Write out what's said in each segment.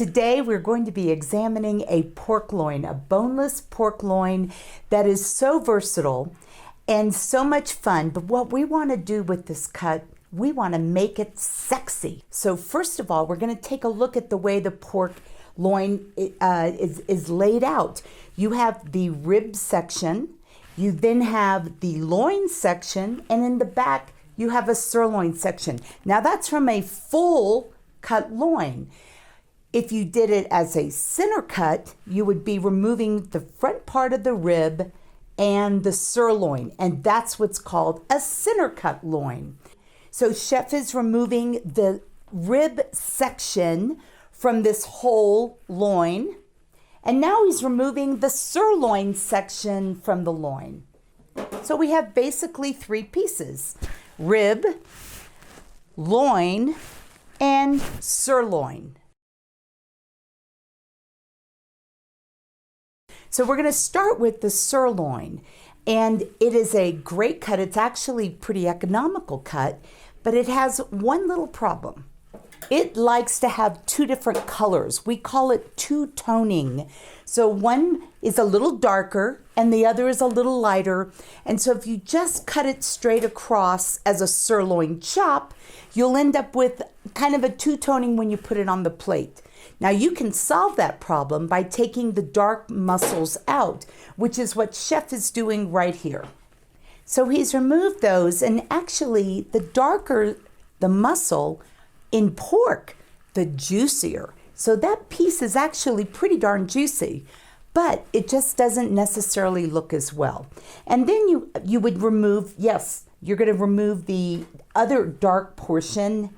today we're going to be examining a pork loin, a boneless pork loin that is so versatile and so much fun. But what we want to do with this cut, we want to make it sexy. So first of all, we're going to take a look at the way the pork loin is laid out. You have the rib section, you then have the loin section, and in the back you have a sirloin section. Now that's from a full cut loin. If you did it as a center cut, you would be removing the front part of the rib and the sirloin, and that's what's called a center cut loin. So Chef is removing the rib section from this whole loin, and now he's removing the sirloin section from the loin. So we have basically three pieces: rib, loin, and sirloin. So we're going to start with the sirloin, and it is a great cut. It's actually a pretty economical cut, but it has one little problem. It likes to have two different colors. We call it two-toning. So one is a little darker and the other is a little lighter. And so if you just cut it straight across as a sirloin chop, you'll end up with kind of a two-toning when you put it on the plate. Now you can solve that problem by taking the dark muscles out, which is what Chef is doing right here. So he's removed those, and actually the darker the muscle in pork, the juicier. So that piece is actually pretty darn juicy, but it just doesn't necessarily look as well. And then you would remove, yes, you're going to remove the other dark portion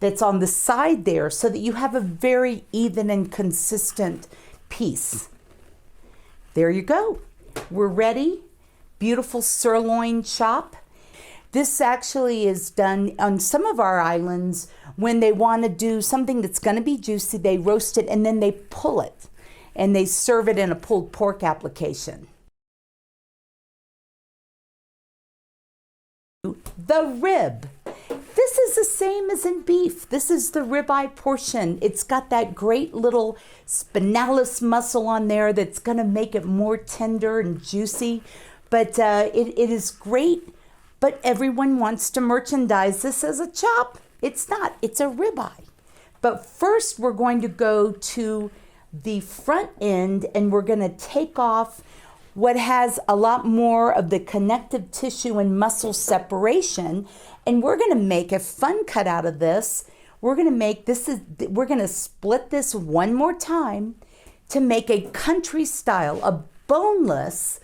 that's on the side there so that you have a very even and consistent piece. There you go. We're ready. Beautiful sirloin chop. This actually is done on some of our islands when they want to do something that's going to be juicy. They roast it and then they pull it and they serve it in a pulled pork application. The rib. This is the same as in beef. This is the ribeye portion. It's got that great little spinalis muscle on there that's going to make it more tender and juicy. But it is great. But everyone wants to merchandise this as a chop. It's not. It's a ribeye. But first we're going to go to the front end and we're going to take off what has a lot more of the connective tissue and muscle separation, and we're going to make a fun cut out of this. We're going to split this one more time to make a country style, a boneless.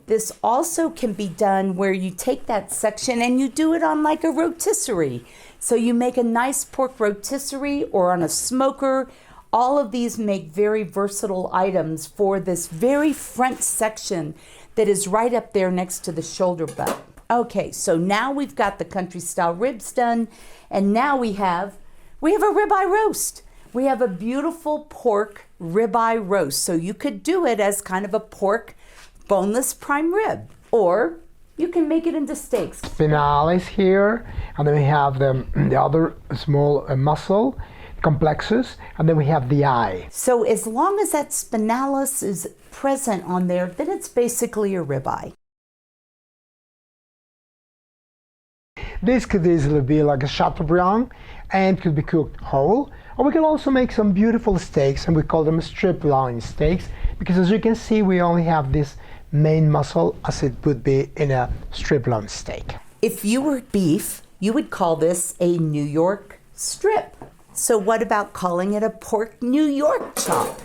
This also can be done where you take that section and you do it on like a rotisserie. So you make a nice pork rotisserie or on a smoker. All of these make very versatile items for this very front section that is right up there next to the shoulder butt. Okay, so now we've got the country style ribs done, and now we have a ribeye roast. We have a beautiful pork ribeye roast. So you could do it as kind of a pork boneless prime rib, or you can make it into steaks. Spinalis here, and then we have the other small muscle complexus, and then we have the eye. So as long as that spinalis is present on there, then it's basically a ribeye. This could easily be like a chateaubriand and could be cooked whole, or we can also make some beautiful steaks, and we call them strip loin steaks, because as you can see we only have this main muscle as it would be in a strip loin steak. If you were beef, you would call this a New York strip. So what about calling it a pork New York chop?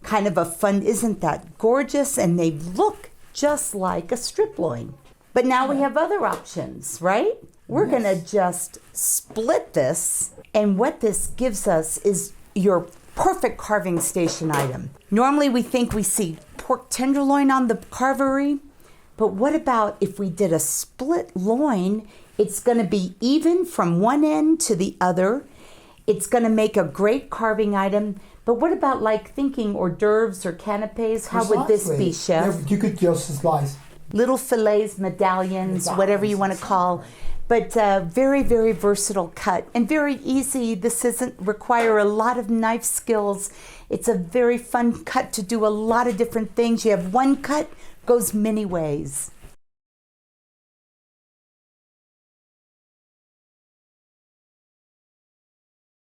Kind of a fun, isn't that gorgeous? And they look just like a strip loin. But now we have other options, right? We're gonna just split this, and what this gives us is your perfect carving station item. Normally we think we see pork tenderloin on the carvery, but what about if we did a split loin? It's gonna be even from one end to the other. It's going to make a great carving item. But what about like thinking hors d'oeuvres or canapes? How would this be, Chef? You could just slice. Little fillets, medallions, whatever you want to call. But very, very versatile cut and very easy. This doesn't require a lot of knife skills. It's a very fun cut to do a lot of different things. You have one cut, goes many ways.